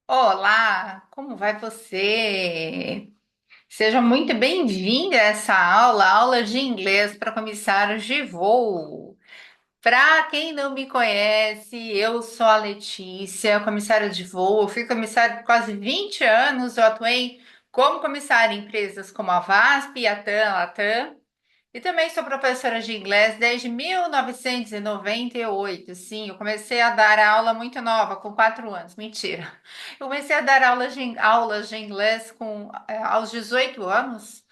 Olá, como vai você? Seja muito bem-vinda a essa aula de inglês para comissários de voo. Para quem não me conhece, eu sou a Letícia, comissária de voo. Eu fui comissária por quase 20 anos. Eu atuei como comissária em empresas como a VASP, a TAM, a Latam. E também sou professora de inglês desde 1998. Sim, eu comecei a dar aula muito nova, com 4 anos. Mentira. Eu comecei a dar aulas de inglês aos 18 anos.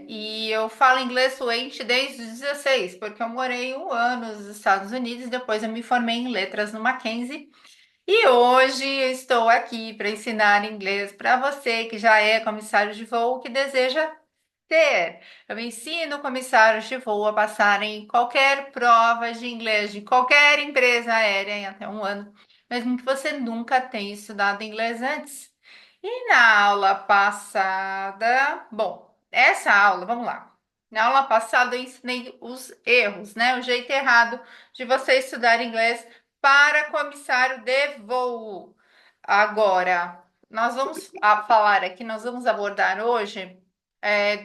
E eu falo inglês fluente desde os 16, porque eu morei 1 ano nos Estados Unidos e depois eu me formei em letras no Mackenzie. E hoje eu estou aqui para ensinar inglês para você que já é comissário de voo que deseja ter. Eu ensino comissários de voo a passarem qualquer prova de inglês de qualquer empresa aérea em até 1 ano, mesmo que você nunca tenha estudado inglês antes. E na aula passada, bom, essa aula, vamos lá. Na aula passada eu ensinei os erros, né? O jeito errado de você estudar inglês para comissário de voo. Agora, nós vamos falar aqui, nós vamos abordar hoje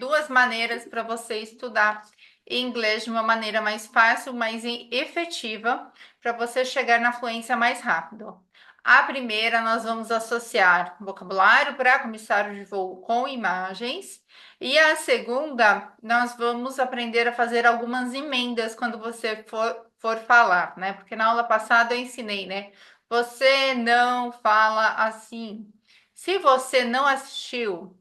duas maneiras para você estudar inglês de uma maneira mais fácil, mais efetiva, para você chegar na fluência mais rápido. A primeira, nós vamos associar vocabulário para comissário de voo com imagens. E a segunda, nós vamos aprender a fazer algumas emendas quando você for falar, né? Porque na aula passada eu ensinei, né? Você não fala assim. Se você não assistiu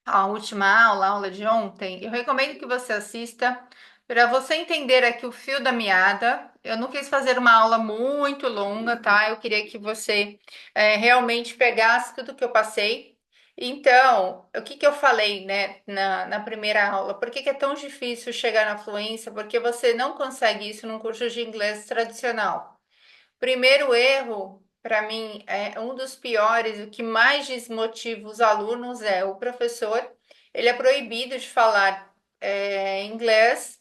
a última aula, a aula de ontem, eu recomendo que você assista para você entender aqui o fio da meada. Eu não quis fazer uma aula muito longa, tá? Eu queria que você realmente pegasse tudo que eu passei. Então, o que que eu falei, né, na primeira aula? Por que que é tão difícil chegar na fluência? Porque você não consegue isso num curso de inglês tradicional. Primeiro erro, para mim, é um dos piores, o que mais desmotiva os alunos é o professor. Ele é proibido de falar inglês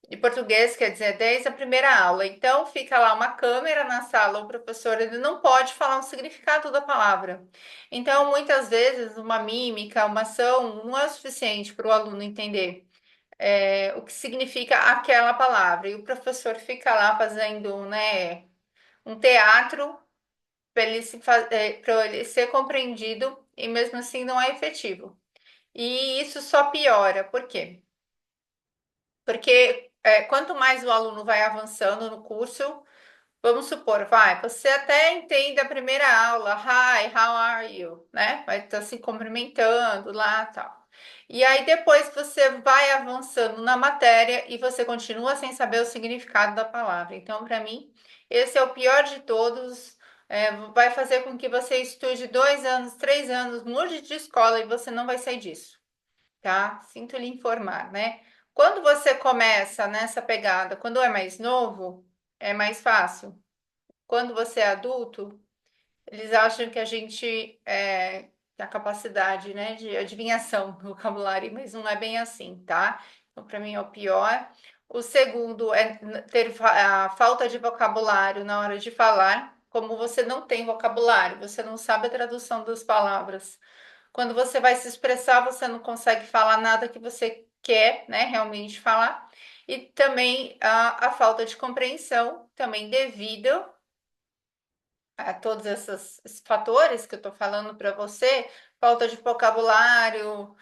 e português, quer dizer, desde a primeira aula. Então, fica lá uma câmera na sala, o professor ele não pode falar o significado da palavra. Então, muitas vezes, uma mímica, uma ação não é o suficiente para o aluno entender o que significa aquela palavra. E o professor fica lá fazendo, né, um teatro para ele ser compreendido e mesmo assim não é efetivo. E isso só piora. Por quê? Porque quanto mais o aluno vai avançando no curso, vamos supor, você até entende a primeira aula, hi, how are you, né? Vai estar se cumprimentando lá, tal. E aí depois você vai avançando na matéria e você continua sem saber o significado da palavra. Então, para mim, esse é o pior de todos. Vai fazer com que você estude 2 anos, 3 anos, mude de escola e você não vai sair disso, tá? Sinto lhe informar, né? Quando você começa nessa pegada, quando é mais novo, é mais fácil. Quando você é adulto, eles acham que a gente tem a capacidade, né, de adivinhação do vocabulário, mas não é bem assim, tá? Então, para mim é o pior. O segundo é ter a falta de vocabulário na hora de falar. Como você não tem vocabulário, você não sabe a tradução das palavras. Quando você vai se expressar, você não consegue falar nada que você quer, né, realmente falar. E também a falta de compreensão, também devido a todos esses fatores que eu estou falando para você, falta de vocabulário,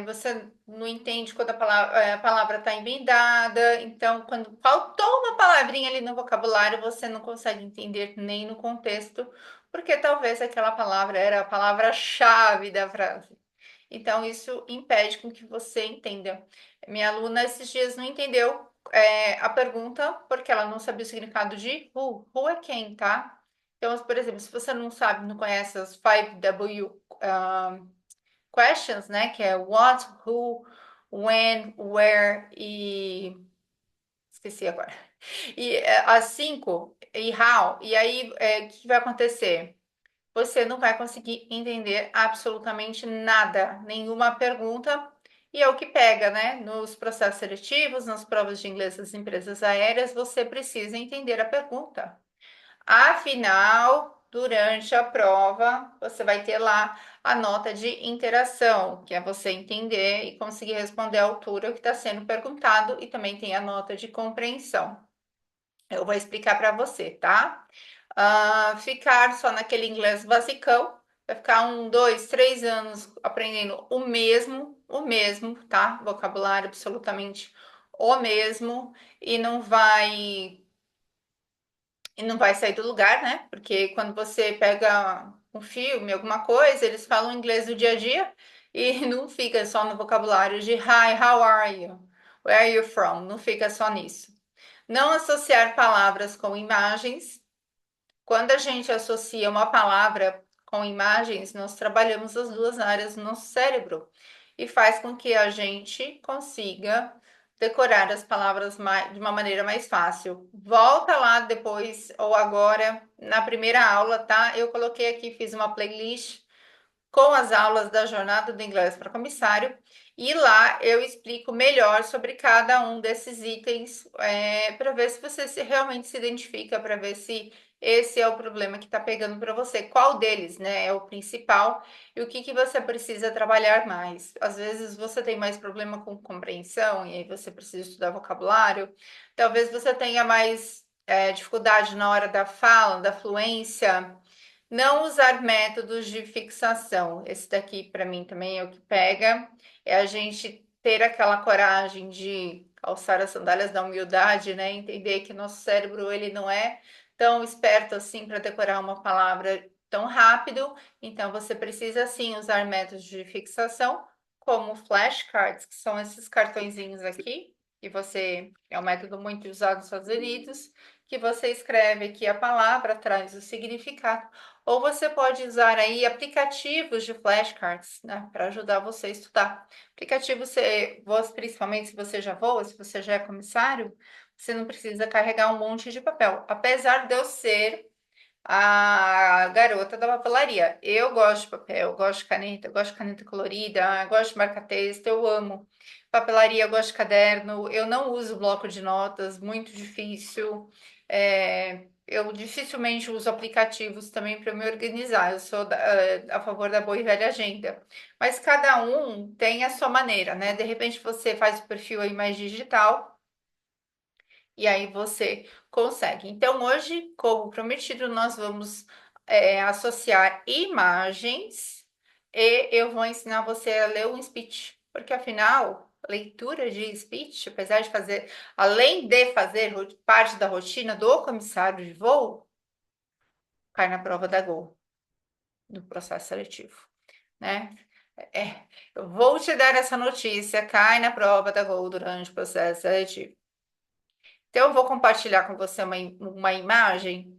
você não entende quando a palavra está emendada, então quando faltou uma palavrinha ali no vocabulário, você não consegue entender nem no contexto, porque talvez aquela palavra era a palavra-chave da frase. Então, isso impede com que você entenda. Minha aluna esses dias não entendeu a pergunta porque ela não sabia o significado de who. Who é quem, tá? Então, por exemplo, se você não sabe, não conhece as 5W questions, né? Que é what, who, when, where e... Esqueci agora. E as 5 e how. E aí, o que vai acontecer? Você não vai conseguir entender absolutamente nada, nenhuma pergunta. E é o que pega, né? Nos processos seletivos, nas provas de inglês das empresas aéreas, você precisa entender a pergunta. Afinal, durante a prova, você vai ter lá a nota de interação, que é você entender e conseguir responder à altura que está sendo perguntado, e também tem a nota de compreensão. Eu vou explicar para você, tá? Ficar só naquele inglês basicão, vai ficar 1, 2, 3 anos aprendendo o mesmo, tá? Vocabulário absolutamente o mesmo, e não vai sair do lugar, né? Porque quando você pega um filme, alguma coisa, eles falam inglês do dia a dia e não fica só no vocabulário de Hi, how are you? Where are you from? Não fica só nisso. Não associar palavras com imagens. Quando a gente associa uma palavra com imagens, nós trabalhamos as duas áreas no nosso cérebro e faz com que a gente consiga decorar as palavras de uma maneira mais fácil. Volta lá depois ou agora na primeira aula, tá? Eu coloquei aqui, fiz uma playlist com as aulas da Jornada do Inglês para Comissário, e lá eu explico melhor sobre cada um desses itens, para ver se você realmente se identifica, para ver se esse é o problema que está pegando para você. Qual deles, né, é o principal e o que que você precisa trabalhar mais. Às vezes você tem mais problema com compreensão e aí você precisa estudar vocabulário. Talvez você tenha mais dificuldade na hora da fala, da fluência. Não usar métodos de fixação. Esse daqui, para mim, também é o que pega. É a gente ter aquela coragem de calçar as sandálias da humildade, né? Entender que nosso cérebro ele não é tão esperto assim para decorar uma palavra tão rápido. Então, você precisa sim usar métodos de fixação, como flashcards, que são esses cartõezinhos aqui, que você é um método muito usado nos Estados Unidos, que você escreve aqui a palavra, traz o significado. Ou você pode usar aí aplicativos de flashcards, né, para ajudar você a estudar. Aplicativo, principalmente se você já voa, se você já é comissário, você não precisa carregar um monte de papel. Apesar de eu ser a garota da papelaria, eu gosto de papel, eu gosto de caneta, eu gosto de caneta colorida, eu gosto de marca-texto, eu amo papelaria, eu gosto de caderno, eu não uso bloco de notas, muito difícil. Eu dificilmente uso aplicativos também para me organizar. Eu sou a favor da boa e velha agenda. Mas cada um tem a sua maneira, né? De repente você faz o perfil aí mais digital e aí você consegue. Então, hoje, como prometido, nós vamos associar imagens e eu vou ensinar você a ler um speech, porque afinal, leitura de speech, apesar de fazer, além de fazer parte da rotina do comissário de voo, cai na prova da Gol, do processo seletivo, né? Eu vou te dar essa notícia, cai na prova da Gol durante o processo seletivo. Então, eu vou compartilhar com você uma imagem.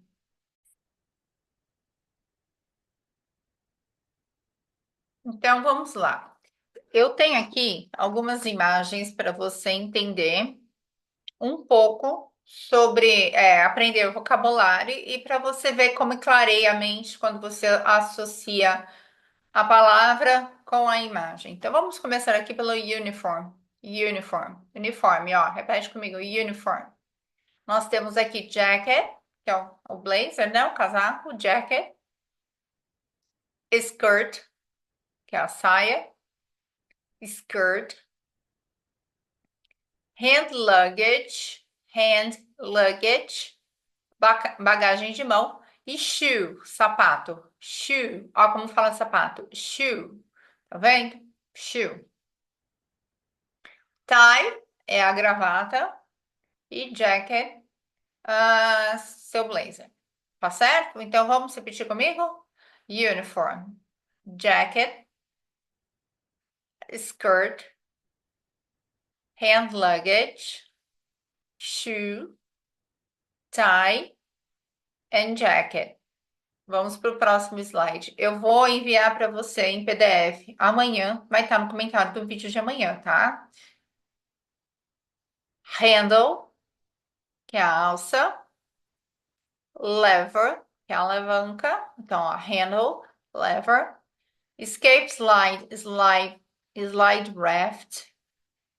Então, vamos lá. Eu tenho aqui algumas imagens para você entender um pouco sobre aprender vocabulário e para você ver como clareia a mente quando você associa a palavra com a imagem. Então, vamos começar aqui pelo uniform. Uniforme, ó, repete comigo, uniform. Nós temos aqui jacket, que é o blazer, né? O casaco, jacket, skirt, que é a saia, skirt, hand luggage, bagagem de mão, e shoe, sapato, shoe, ó como fala sapato, shoe, tá vendo? Shoe. Tie é a gravata e jacket, seu blazer, tá certo? Então vamos repetir comigo? Uniform, jacket, skirt, hand luggage, shoe, tie and jacket. Vamos para o próximo slide. Eu vou enviar para você em PDF amanhã, vai estar no comentário do vídeo de amanhã, tá? Handle, que é a alça, lever, que é a alavanca. Então, ó, handle, lever, escape slide raft.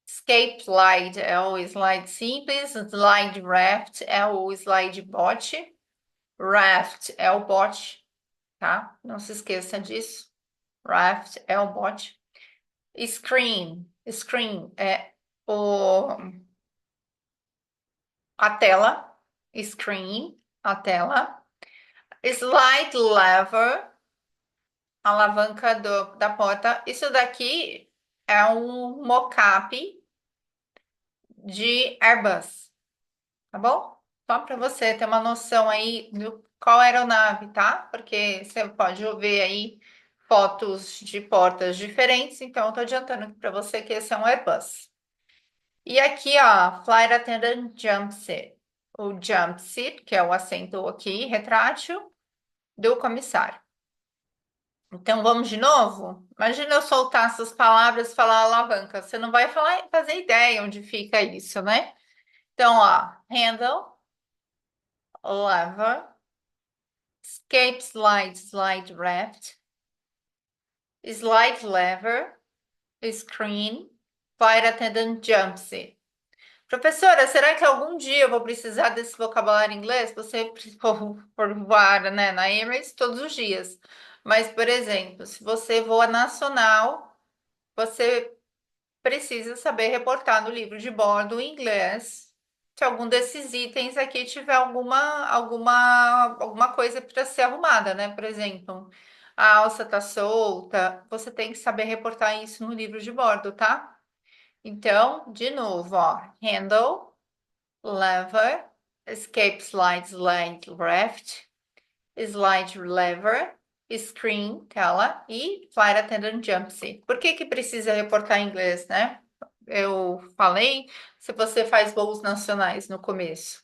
Escape slide é o slide simples, slide raft é o slide bote. Raft é o bote, tá? Não se esqueça disso. Raft é o bote. Screen é o, a tela. Screen, a tela. Slide lever, a alavanca da porta. Isso daqui é um mockup de Airbus, tá bom? Só para você ter uma noção aí do qual aeronave, tá? Porque você pode ver aí fotos de portas diferentes, então eu tô adiantando aqui para você que esse é um Airbus. E aqui, ó, Flight Attendant Jump Seat. O jump seat, que é o assento aqui, retrátil, do comissário. Então, vamos de novo? Imagina eu soltar essas palavras e falar alavanca. Você não vai fazer ideia onde fica isso, né? Então, ó, handle, lever, escape slide, slide raft, slide lever, screen, flight attendant jump seat. Professora, será que algum dia eu vou precisar desse vocabulário em inglês? Você for voar, né, na Emirates todos os dias. Mas, por exemplo, se você voa nacional, você precisa saber reportar no livro de bordo em inglês. Se algum desses itens aqui tiver alguma coisa para ser arrumada, né? Por exemplo, a alça tá solta, você tem que saber reportar isso no livro de bordo, tá? Então, de novo, ó, handle, lever, escape slide, slide left, slide lever, screen, tela e flight attendant jump seat. Por que que precisa reportar em inglês, né? Eu falei se você faz voos nacionais no começo.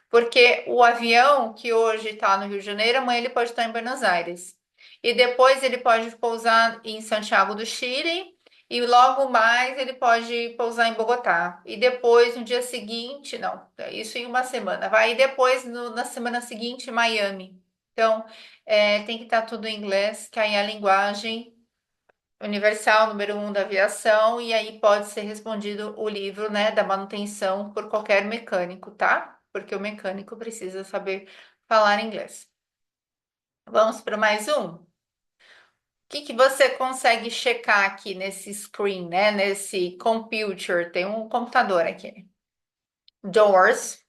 Porque o avião que hoje está no Rio de Janeiro, amanhã ele pode estar em Buenos Aires. E depois ele pode pousar em Santiago do Chile. E logo mais ele pode pousar em Bogotá. E depois, no dia seguinte, não, isso em uma semana, vai. E depois, na semana seguinte, Miami. Então, tem que estar tudo em inglês, que aí é a linguagem universal número 1 da aviação. E aí pode ser respondido o livro, né, da manutenção por qualquer mecânico, tá? Porque o mecânico precisa saber falar inglês. Vamos para mais um? O que que você consegue checar aqui nesse screen, né? Nesse computer, tem um computador aqui. Doors,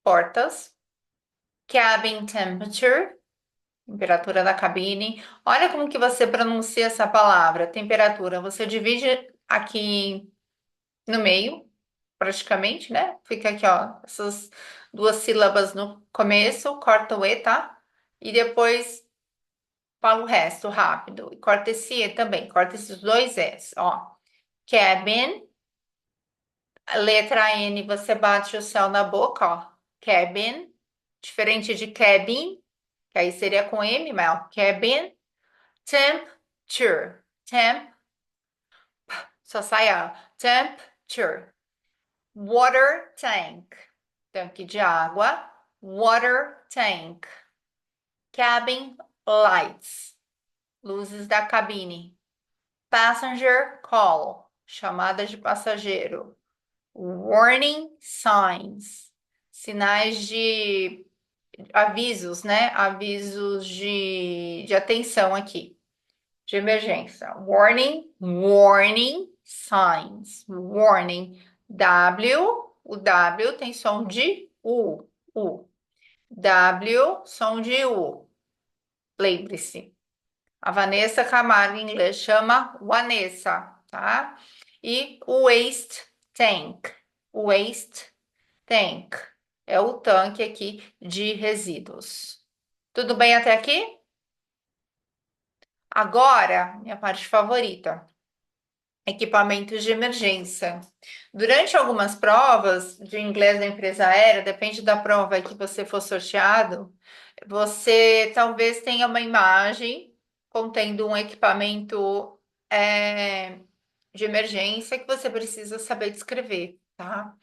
portas. Cabin temperature, temperatura da cabine. Olha como que você pronuncia essa palavra, temperatura. Você divide aqui no meio, praticamente, né? Fica aqui, ó, essas duas sílabas no começo, corta o E, tá? E depois fala o resto rápido. E corta esse E também, corta esses dois Es, ó. Cabin, letra N, você bate o céu na boca, ó. Cabin, diferente de cabin, que aí seria com M, mas ó, cabin. Temperature, só sai a temperature. Water tank, tanque de água. Water tank. Cabin lights, luzes da cabine. Passenger call, chamada de passageiro. Warning signs, sinais de avisos, né? Avisos de atenção aqui, de emergência. Warning signs. Warning. O W tem som de U. W, som de U. Lembre-se. A Vanessa Camargo em inglês chama Vanessa, tá? E o waste tank. Waste tank é o tanque aqui de resíduos. Tudo bem até aqui? Agora, minha parte favorita. Equipamentos de emergência. Durante algumas provas de inglês da empresa aérea, depende da prova que você for sorteado, você talvez tenha uma imagem contendo um equipamento de emergência que você precisa saber descrever, tá?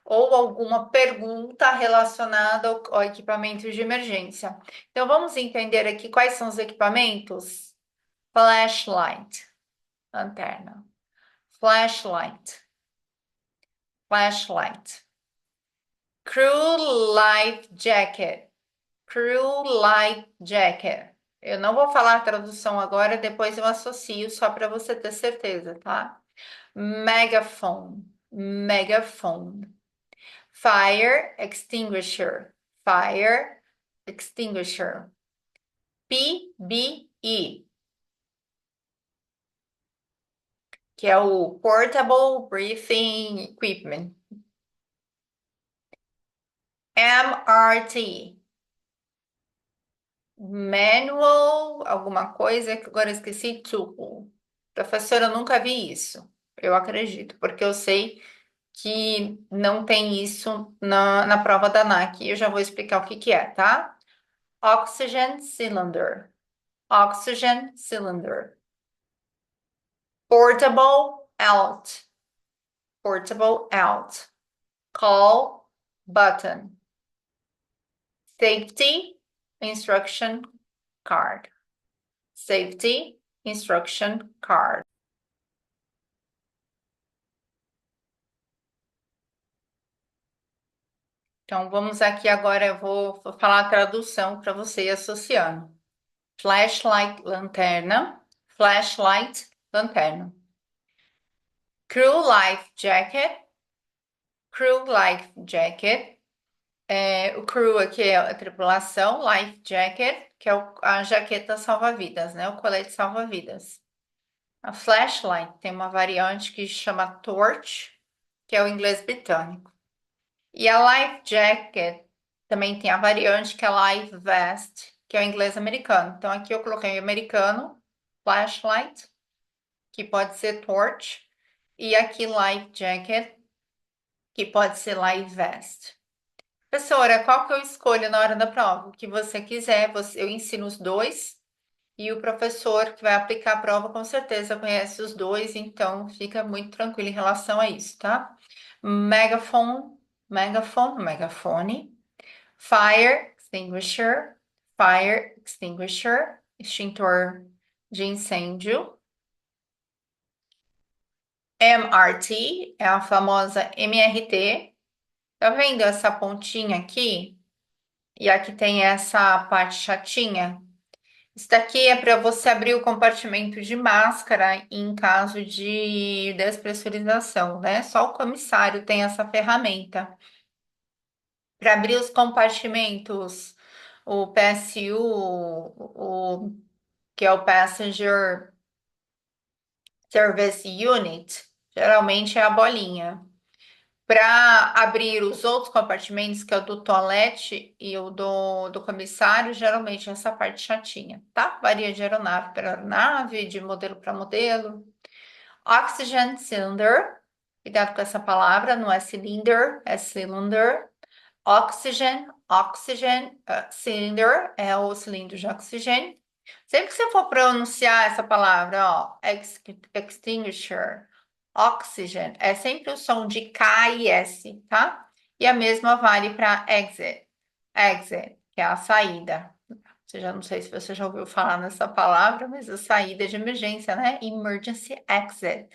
Ou alguma pergunta relacionada ao equipamento de emergência. Então, vamos entender aqui quais são os equipamentos? Flashlight, lanterna. Flashlight, flashlight. Crew life jacket, Crew life jacket. Eu não vou falar a tradução agora, depois eu associo só para você ter certeza, tá? Megaphone, megaphone. Fire extinguisher, fire extinguisher. PBE, que é o Portable Breathing Equipment. MRT, Manual, alguma coisa que agora eu esqueci, tool. Professora, eu nunca vi isso. Eu acredito, porque eu sei que não tem isso na prova da ANAC. Eu já vou explicar o que que é, tá? Oxygen cylinder. Oxygen cylinder. Portable out. Portable out. Call button. Safety instruction card. Safety instruction card. Então, vamos aqui agora, eu vou falar a tradução para você ir associando. Flashlight, lanterna. Flashlight, lanterna. Crew life jacket. Crew life jacket. O crew aqui é a tripulação. Life jacket, que é a jaqueta salva-vidas, né? O colete salva-vidas. A flashlight tem uma variante que chama torch, que é o inglês britânico. E a life jacket também tem a variante que é life vest, que é o inglês americano. Então aqui eu coloquei americano, flashlight, que pode ser torch, e aqui life jacket, que pode ser life vest. Professora, qual que eu escolho na hora da prova? O que você quiser, eu ensino os dois. E o professor que vai aplicar a prova com certeza conhece os dois, então fica muito tranquilo em relação a isso, tá? Megaphone, megaphone, megafone. Fire extinguisher, fire extinguisher, extintor de incêndio. MRT é a famosa MRT. Tá vendo essa pontinha aqui? E aqui tem essa parte chatinha. Isso daqui é para você abrir o compartimento de máscara em caso de despressurização, né? Só o comissário tem essa ferramenta. Para abrir os compartimentos, o PSU, que é o Passenger Service Unit, geralmente é a bolinha. Para abrir os outros compartimentos, que é o do toalete e o do comissário, geralmente é essa parte chatinha, tá? Varia de aeronave para aeronave, de modelo para modelo. Oxygen cylinder, cuidado com essa palavra, não é cylinder, é cylinder. Cylinder é o cilindro de oxigênio. Sempre que você for pronunciar essa palavra, ó, extinguisher, oxygen, é sempre o som de K e S, tá? E a mesma vale para exit. Exit, que é a saída. Você já não sei se você já ouviu falar nessa palavra, mas a saída de emergência, né? Emergency exit.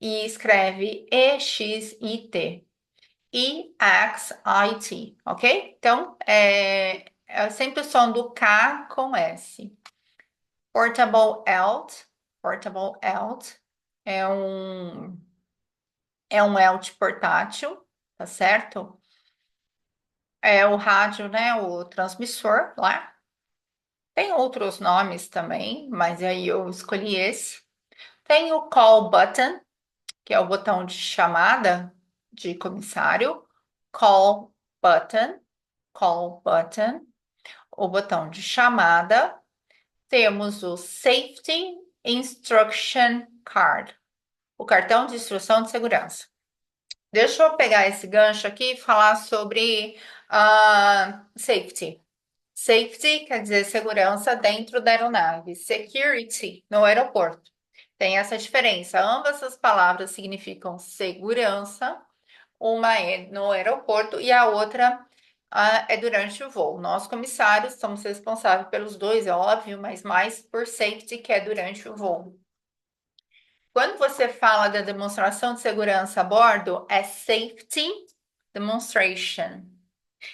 E escreve EXIT. EXIT, ok? Então, é sempre o som do K com S. Portable out, é um, é um out portátil, tá certo? É o rádio, né? O transmissor lá. Tem outros nomes também, mas aí eu escolhi esse. Tem o call button, que é o botão de chamada de comissário. Call button, call button. O botão de chamada. Temos o Safety Instruction Card, o cartão de instrução de segurança. Deixa eu pegar esse gancho aqui e falar sobre safety. Safety quer dizer segurança dentro da aeronave. Security no aeroporto. Tem essa diferença. Ambas essas palavras significam segurança. Uma é no aeroporto e a outra é durante o voo. Nós, comissários, somos responsáveis pelos dois, é óbvio, mas mais por safety, que é durante o voo. Quando você fala da demonstração de segurança a bordo, é safety demonstration.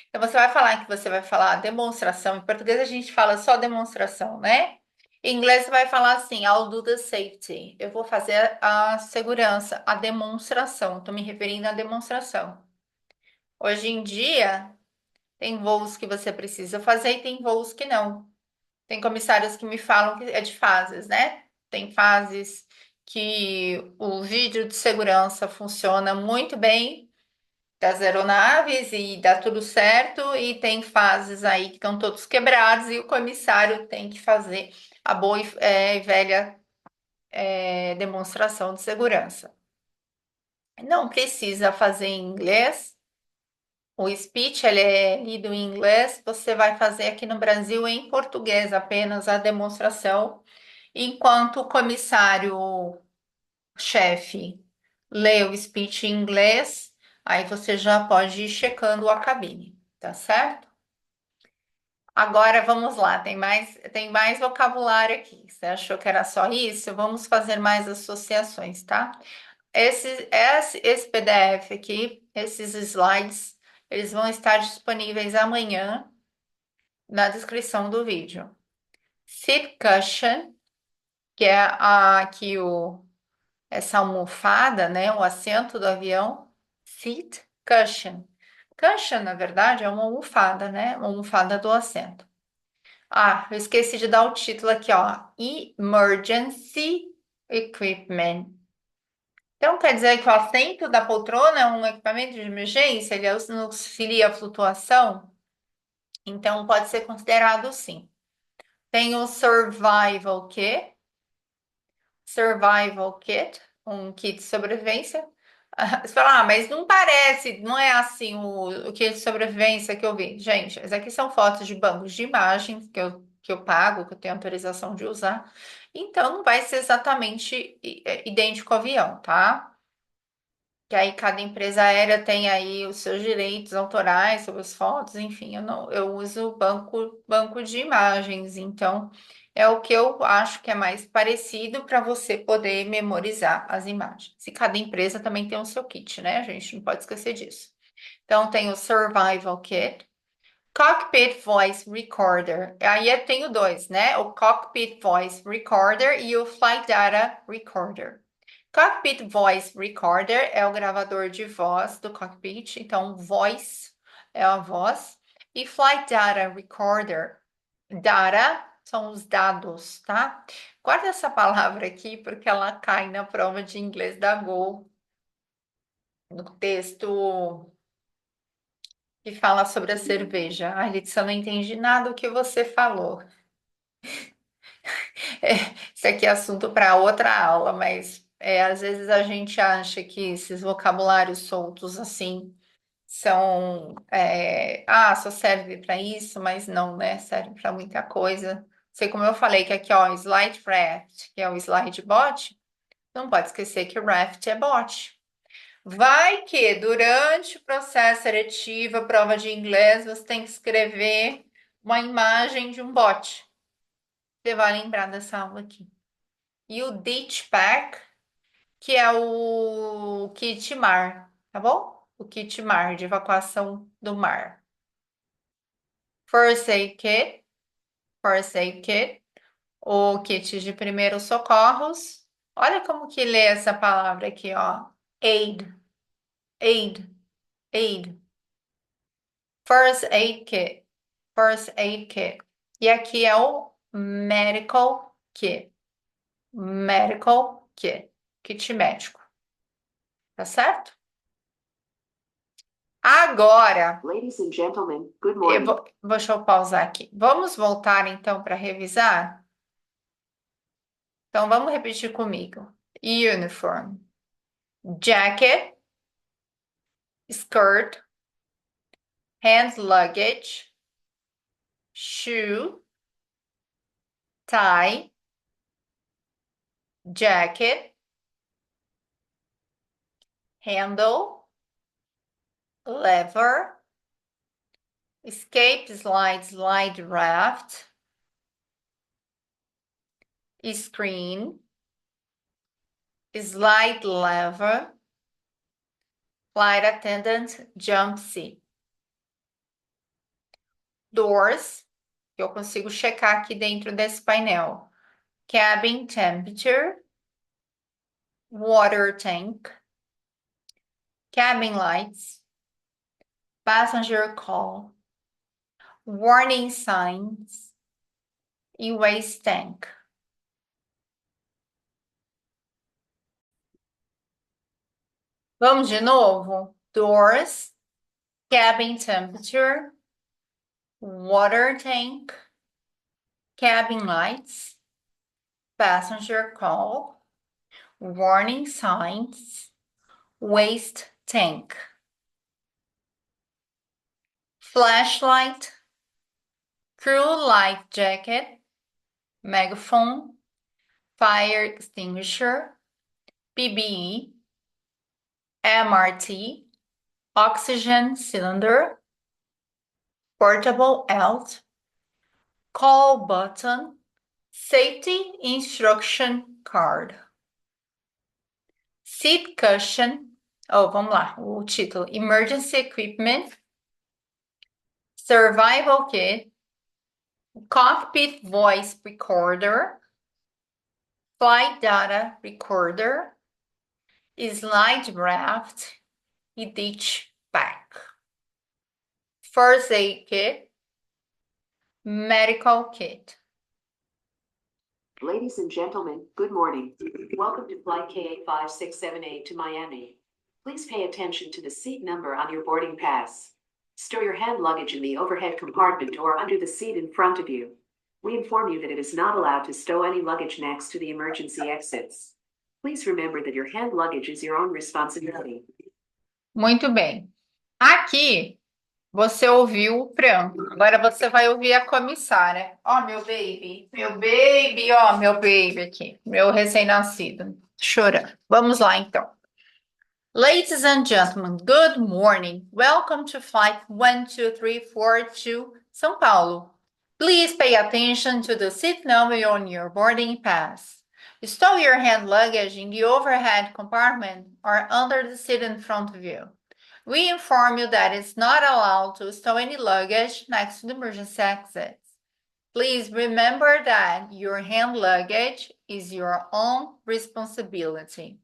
Então você vai falar que você vai falar demonstração. Em português a gente fala só demonstração, né? Em inglês você vai falar assim, I'll do the safety. Eu vou fazer a segurança, a demonstração. Estou me referindo à demonstração. Hoje em dia, tem voos que você precisa fazer e tem voos que não. Tem comissários que me falam que é de fases, né? Tem fases que o vídeo de segurança funciona muito bem das aeronaves e dá tudo certo, e tem fases aí que estão todos quebrados e o comissário tem que fazer a boa e velha demonstração de segurança. Não precisa fazer em inglês. O speech ele é lido em inglês, você vai fazer aqui no Brasil em português apenas a demonstração, enquanto o comissário-chefe lê o speech em inglês, aí você já pode ir checando a cabine, tá certo? Agora vamos lá, tem mais vocabulário aqui. Você achou que era só isso? Vamos fazer mais associações, tá? Esse PDF aqui, esses slides, eles vão estar disponíveis amanhã na descrição do vídeo. Seat cushion, que é aqui essa almofada, né? O assento do avião. Seat cushion. Cushion, na verdade, é uma almofada, né? Uma almofada do assento. Ah, eu esqueci de dar o título aqui, ó. Emergency Equipment. Então, quer dizer que o assento da poltrona é um equipamento de emergência, ele auxilia a flutuação, então pode ser considerado sim. Tem o Survival Kit, um kit de sobrevivência. Você fala, mas não parece, não é assim o kit de sobrevivência que eu vi. Gente, essas aqui são fotos de bancos de imagens que eu pago, que eu tenho autorização de usar. Então, não vai ser exatamente idêntico ao avião, tá? Que aí cada empresa aérea tem aí os seus direitos autorais sobre as fotos, enfim, eu não, eu uso banco de imagens, então é o que eu acho que é mais parecido para você poder memorizar as imagens. E cada empresa também tem o seu kit, né? A gente não pode esquecer disso. Então tem o Survival Kit, Cockpit Voice Recorder. Aí eu tenho dois, né? O Cockpit Voice Recorder e o Flight Data Recorder. Cockpit Voice Recorder é o gravador de voz do cockpit, então voice é a voz. E Flight Data Recorder, data são os dados, tá? Guarda essa palavra aqui porque ela cai na prova de inglês da Go, no texto que fala sobre a cerveja. Ai, Letícia, eu não entendi nada do que você falou. Isso aqui é assunto para outra aula, mas às vezes a gente acha que esses vocabulários soltos assim são, só serve para isso, mas não, né? Serve para muita coisa. Sei como eu falei que aqui, ó, slide raft, que é o slide bot, não pode esquecer que o raft é bot. Vai que durante o processo seletivo, a prova de inglês, você tem que escrever uma imagem de um bot. Você vai lembrar dessa aula aqui. E o ditch pack, que é o kit mar, tá bom? O kit mar de evacuação do mar. First aid kit, first aid kit, o kit de primeiros socorros. Olha como que lê essa palavra aqui, ó. Aid, aid, aid. First aid kit, first aid kit. E aqui é o medical kit, medical kit, kit médico, tá certo? Agora, Ladies and gentlemen, good eu morning. deixa eu pausar aqui. Vamos voltar então para revisar? Então vamos repetir comigo. Uniform, jacket, skirt, hand luggage, shoe, tie, jacket, handle, lever, escape slide raft, screen, slide lever, flight attendant jump seat. Doors, que eu consigo checar aqui dentro desse painel. Cabin temperature, water tank, cabin lights, passenger call, warning signs e waste tank. Vamos de novo? Doors, cabin temperature, water tank, cabin lights, passenger call, warning signs, waste tank. Flashlight, crew life jacket, megaphone, fire extinguisher, PBE, MRT, oxygen cylinder, portable alt, call button, safety instruction card. Seat cushion, vamos lá, o título, emergency equipment, survival kit, cockpit voice recorder, flight data recorder, slide raft e ditch pack. First aid kit, medical kit. Ladies and gentlemen, good morning. Welcome to flight KA5678 to Miami. Please pay attention to the seat number on your boarding pass. Store your hand luggage in the overhead compartment or under the seat in front of you. We inform you that it is not allowed to stow any luggage next to the emergency exits. Please remember that your hand luggage is your own responsibility. Muito bem. Aqui você ouviu o pranto. Agora você vai ouvir a comissária. Ó, meu baby. Meu baby, ó, meu baby aqui. Meu recém-nascido. Chorando. Vamos lá, então. Ladies and gentlemen, good morning. Welcome to flight 12342 to São Paulo. Please pay attention to the seat number on your boarding pass. Stow your hand luggage in the overhead compartment or under the seat in front of you. We inform you that it's not allowed to stow any luggage next to the emergency exits. Please remember that your hand luggage is your own responsibility.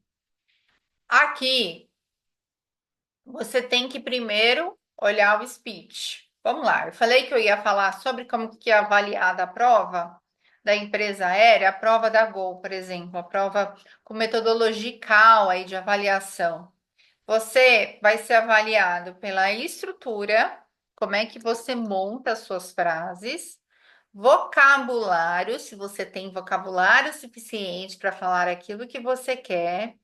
Aqui, você tem que primeiro olhar o speech. Vamos lá, eu falei que eu ia falar sobre como que é avaliada a prova da empresa aérea, a prova da Gol, por exemplo, a prova com metodologia CAL aí de avaliação. Você vai ser avaliado pela estrutura, como é que você monta as suas frases, vocabulário, se você tem vocabulário suficiente para falar aquilo que você quer,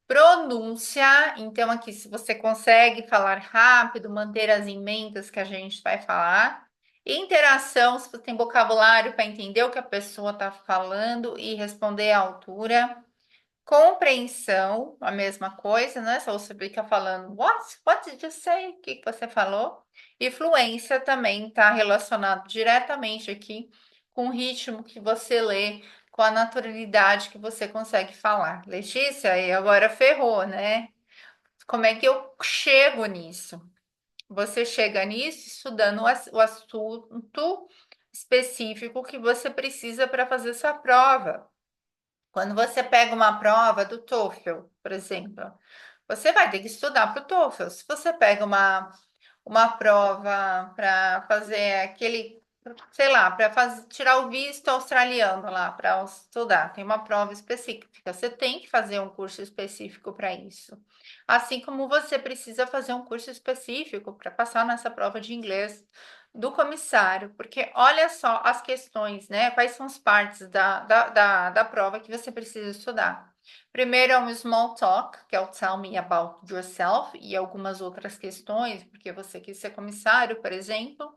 pronúncia, então aqui se você consegue falar rápido, manter as emendas que a gente vai falar, interação, se você tem vocabulário para entender o que a pessoa está falando e responder à altura. Compreensão, a mesma coisa, né? Se você fica falando, what did you say? O que que você falou? E fluência também está relacionado diretamente aqui com o ritmo que você lê, com a naturalidade que você consegue falar. Letícia, e agora ferrou, né? Como é que eu chego nisso? Você chega nisso estudando o assunto específico que você precisa para fazer sua prova. Quando você pega uma prova do TOEFL, por exemplo, você vai ter que estudar para o TOEFL. Se você pega uma prova para fazer aquele, sei lá, para tirar o visto australiano lá para estudar, tem uma prova específica. Você tem que fazer um curso específico para isso. Assim como você precisa fazer um curso específico para passar nessa prova de inglês do comissário, porque olha só as questões, né? Quais são as partes da prova que você precisa estudar. Primeiro é um small talk, que é o tell me about yourself, e algumas outras questões, porque você quis ser comissário, por exemplo.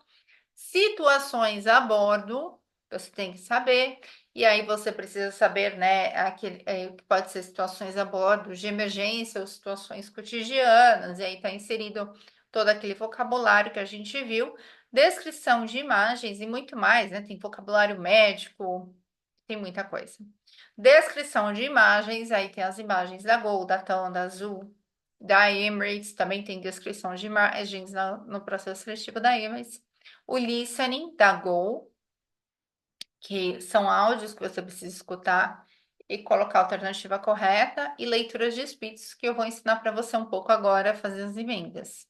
Situações a bordo, você tem que saber, e aí você precisa saber, né, que pode ser situações a bordo de emergência ou situações cotidianas, e aí está inserido todo aquele vocabulário que a gente viu, descrição de imagens e muito mais, né? Tem vocabulário médico, tem muita coisa. Descrição de imagens, aí tem as imagens da Gol, da TAM, da Azul, da Emirates, também tem descrição de imagens no processo seletivo da Emirates. O listening da Go, que são áudios que você precisa escutar e colocar a alternativa correta, e leituras de speech, que eu vou ensinar para você um pouco agora a fazer as emendas,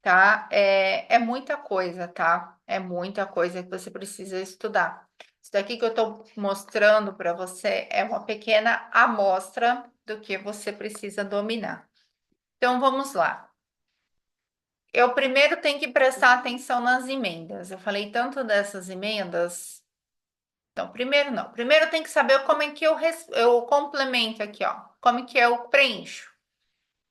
tá? É muita coisa, tá? É muita coisa que você precisa estudar. Isso daqui que eu estou mostrando para você é uma pequena amostra do que você precisa dominar. Então, vamos lá. Eu primeiro tenho que prestar atenção nas emendas. Eu falei tanto dessas emendas. Então, primeiro não. Primeiro tem que saber como é que eu complemento aqui, ó. Como é que eu preencho.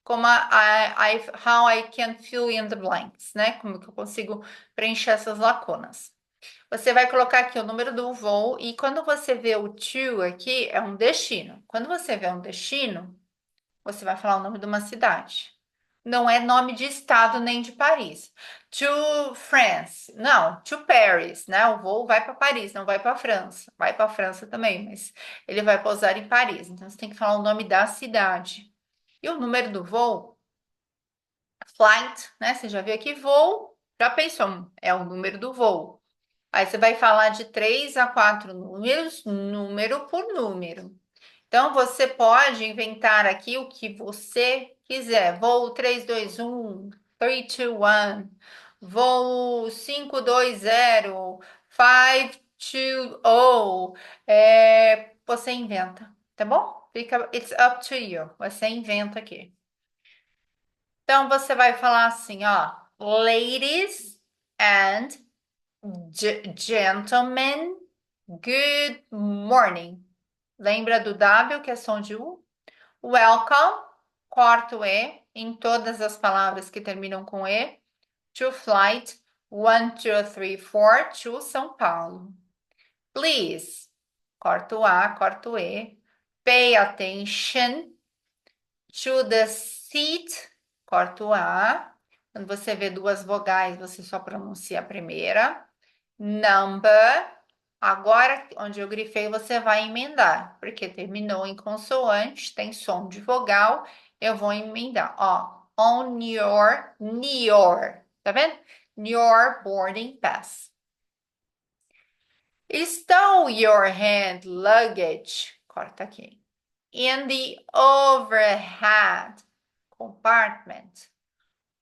How I can fill in the blanks, né? Como que eu consigo preencher essas lacunas. Você vai colocar aqui o número do voo e quando você vê o to aqui, é um destino. Quando você vê um destino, você vai falar o nome de uma cidade. Não é nome de estado nem de país. To France. Não, to Paris, né? O voo vai para Paris, não vai para França. Vai para França também, mas ele vai pousar em Paris. Então você tem que falar o nome da cidade. E o número do voo, flight, né? Você já viu aqui voo, já pensou, é o número do voo. Aí você vai falar de 3 a 4 números, número por número. Então, você pode inventar aqui o que você quiser. Voo 321, 321, voo 520, 520. Você inventa, tá bom? It's up to you. Você inventa aqui. Então, você vai falar assim, ó. Ladies and gentlemen, good morning. Lembra do W, que é som de U? Welcome, corta o E em todas as palavras que terminam com E. To flight 1234 to São Paulo. Please, corta o A, corta o E. Pay attention to the seat, corta o A. Quando você vê duas vogais, você só pronuncia a primeira. Number. Agora, onde eu grifei, você vai emendar, porque terminou em consoante, tem som de vogal, eu vou emendar. Ó, on your, tá vendo? Your boarding pass. Stow your hand luggage, corta aqui, in the overhead compartment.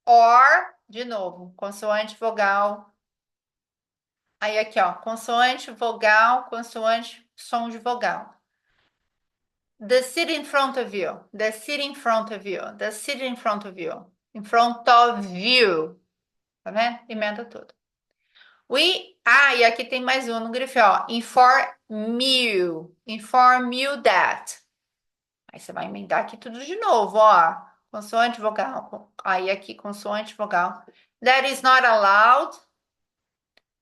Or, de novo, consoante, vogal. Aí aqui, ó, consoante, vogal, consoante, som de vogal. The seat in front of you, the seat in front of you, the seat in front of you, in front of you. Tá vendo? Emenda tudo. E aqui tem mais um no grife, ó. Inform you that. Aí você vai emendar aqui tudo de novo, ó. Consoante, vogal. Aí aqui, consoante, vogal. That is not allowed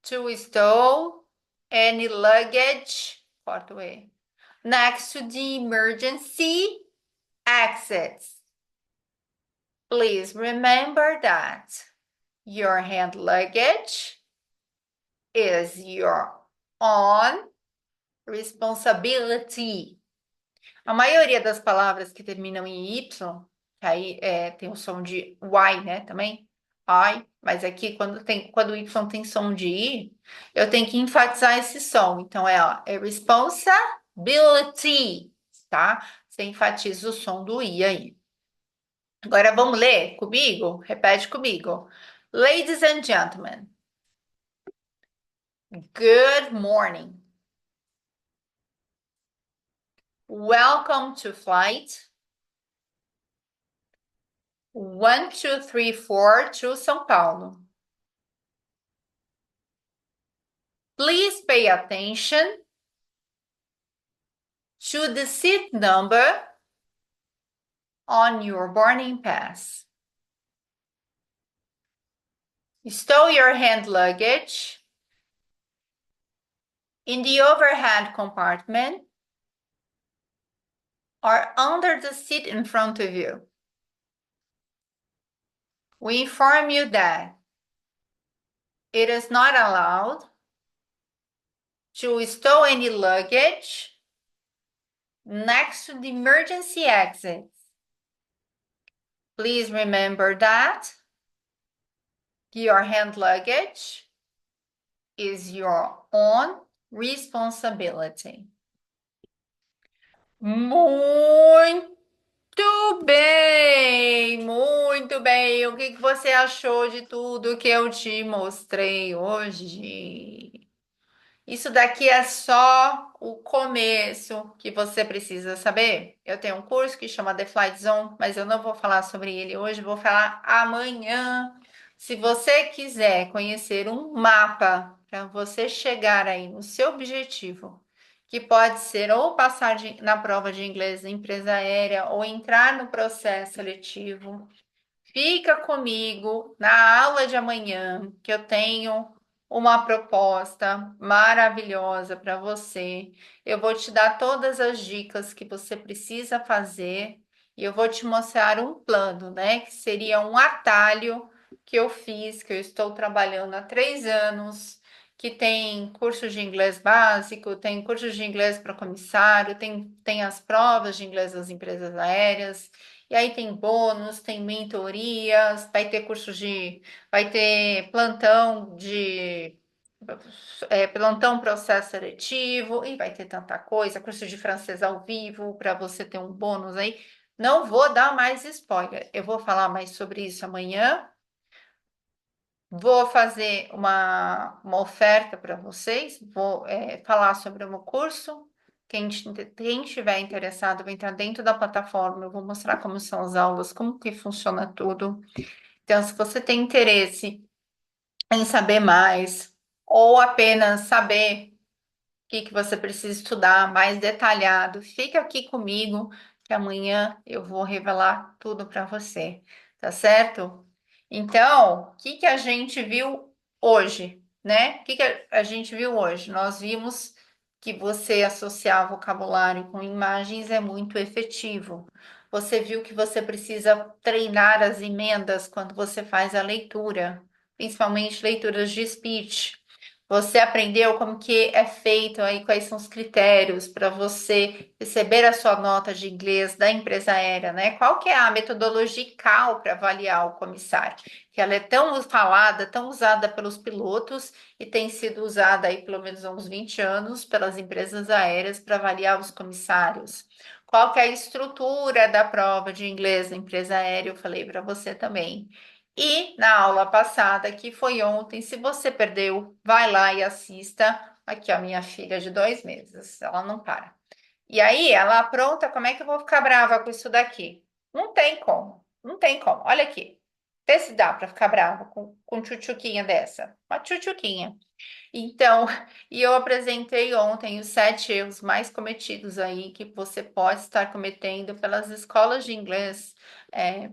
to stow any luggage. Corta o E. Next to the emergency exits. Please remember that your hand luggage is your own responsibility. A maioria das palavras que terminam em Y, que aí tem o som de Y, né, também. I, mas aqui quando o Y tem som de I, eu tenho que enfatizar esse som. Então é responsibility, tá? Você enfatiza o som do I aí. Agora vamos ler comigo? Repete comigo. Ladies and gentlemen, good morning. Welcome to flight 1234 to São Paulo. Please pay attention to the seat number on your boarding pass. Stow your hand luggage in the overhead compartment or under the seat in front of you. We inform you that it is not allowed to stow any luggage next to the emergency exits. Please remember that your hand luggage is your own responsibility. Muito bem, muito bem. O que que você achou de tudo que eu te mostrei hoje? Isso daqui é só o começo que você precisa saber. Eu tenho um curso que chama The Flight Zone, mas eu não vou falar sobre ele hoje, vou falar amanhã. Se você quiser conhecer um mapa para você chegar aí no seu objetivo, que pode ser ou passar na prova de inglês na empresa aérea ou entrar no processo seletivo, fica comigo na aula de amanhã, que eu tenho uma proposta maravilhosa para você. Eu vou te dar todas as dicas que você precisa fazer e eu vou te mostrar um plano, né? Que seria um atalho que eu fiz, que eu estou trabalhando há 3 anos. Que tem cursos de inglês básico, tem cursos de inglês para comissário, tem as provas de inglês das empresas aéreas, e aí tem bônus, tem mentorias, vai ter plantão processo seletivo, e vai ter tanta coisa, curso de francês ao vivo para você ter um bônus aí. Não vou dar mais spoiler, eu vou falar mais sobre isso amanhã. Vou fazer uma oferta para vocês, vou falar sobre o meu curso. Quem estiver interessado, vai entrar dentro da plataforma, eu vou mostrar como são as aulas, como que funciona tudo. Então, se você tem interesse em saber mais, ou apenas saber que você precisa estudar mais detalhado, fica aqui comigo, que amanhã eu vou revelar tudo para você, tá certo? Então, o que que a gente viu hoje, né? O que que a gente viu hoje? Nós vimos que você associar vocabulário com imagens é muito efetivo. Você viu que você precisa treinar as emendas quando você faz a leitura, principalmente leituras de speech. Você aprendeu como que é feito aí, quais são os critérios para você receber a sua nota de inglês da empresa aérea, né? Qual que é a metodologia CAL para avaliar o comissário? Que ela é tão falada, tão usada pelos pilotos e tem sido usada aí pelo menos há uns 20 anos pelas empresas aéreas para avaliar os comissários. Qual que é a estrutura da prova de inglês da empresa aérea? Eu falei para você também. E na aula passada, que foi ontem, se você perdeu, vai lá e assista. Aqui, a minha filha de 2 meses, ela não para. E aí, ela apronta, como é que eu vou ficar brava com isso daqui? Não tem como, não tem como. Olha aqui, vê se dá para ficar brava com tchutchuquinha dessa. Uma tchutchuquinha. Então, e eu apresentei ontem os 7 erros mais cometidos aí que você pode estar cometendo pelas escolas de inglês,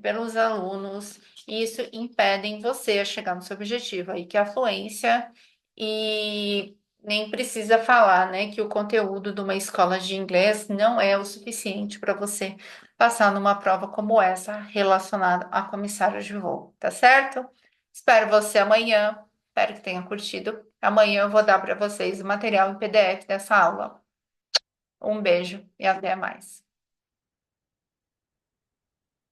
pelos alunos, e isso impedem você a chegar no seu objetivo aí, que é a fluência, e nem precisa falar, né, que o conteúdo de uma escola de inglês não é o suficiente para você passar numa prova como essa relacionada a comissário de voo, tá certo? Espero você amanhã. Espero que tenha curtido. Amanhã eu vou dar para vocês o material em PDF dessa aula. Um beijo e até mais.